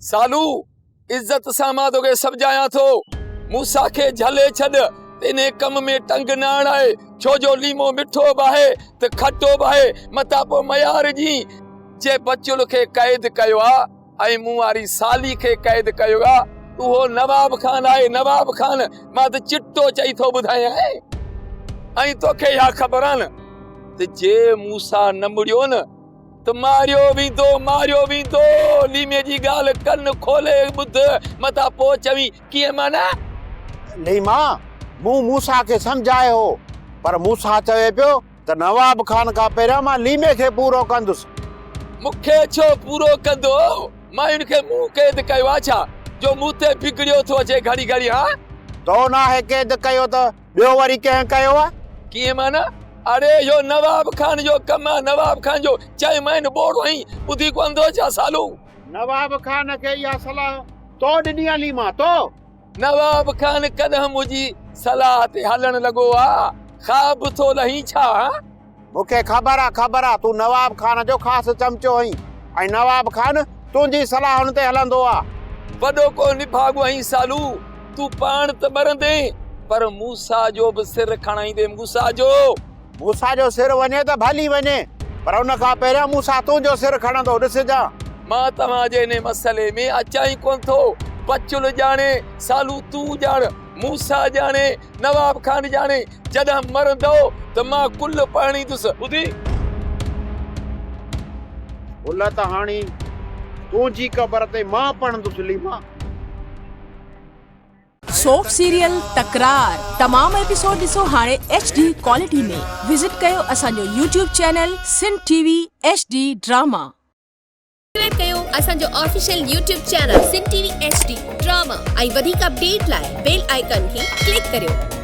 सालू इज्जत सां मां तोखे समझाया थो मूसा खे झले छॾ इने कम में टंग न आणाए छो जो लीमो मिठो बाहे त खटो बाहे मता पो मयार जी जे बचुल खे कैद कयो आ ऐं मूं वारी साली खे कैद कयो आ उहो नवाब खान आहे नवाब खान मां त चिट्टो चई थो ॿुधायां ऐं तोखे इहा ख़बर आहे न त जे मूसा न मुड़ियो न त मारियो वेंदो लीमे जी ॻाल्हि कन खोले ॿुध मता पो चवी कीअं माना लीमा मूं मूसा खे समझायो हो पर मूसा चवे पियो त नवाब खान खां पहिरियां मां लीमे खे पूरो कंदुसि मूंखे छो पूरो कंदो मां इनखे मूं कैद कयो आहे छा जो मूं ते बिगड़ियो थो अचे घड़ी घड़ी हा तो नाहे कैद कयो त ॿियो वरी कंहिं कयो आहे कीअं माना अरे यो नवाब खान जो कम आहे नवाब खान जो चए मैन बोड़ो ही ॿुधी कोन थो छा सालू नवाब खान खे इहा सलाह तो ॾिनी आहे लीमा तो नवाब खान कदम मुंहिंजी सलाह ते हलण लॻो आहे ख़्वाब थो लही छा मूंखे ख़बर आहे तूं नवाब खान जो ख़ासि चमचो आहीं ऐं नवाब खान तुंहिंजी सलाहुनि ते हलंदो आहे वॾो को निभागो आहीं सालू तूं पाण त मरंदे पर मूसा जो बि सिर खणाईंदे मूसा जो सिर वञे त भली वञे पर उन खां पहिरियां मूसा तुंहिंजो सिर खणंदो ॾिसजां मां तव्हांजे इन मसइले में अचां ई कोन थो बचुल ॼाणे सालू तूं ॼाण मूसा ॼाणे नवाब खान ॼाणे जॾहिं मरंदो त मां कुल पाणींदुसि ॿुधी कुल त हाणी तुंहिंजी क़बर ते मां पढ़ंदुसि लीमा सोप सीरियल तकरार तमाम एपिसोड ॾिसो हाणे HD क्वालिटी में विजिट कयो असांजो YouTube channel Sindh TV HD drama subscribe कयो असांजो official YouTube channel Sindh TV HD drama ऐं वधीक अपडेट लाइ बेल आइकन खे क्लिक करियो।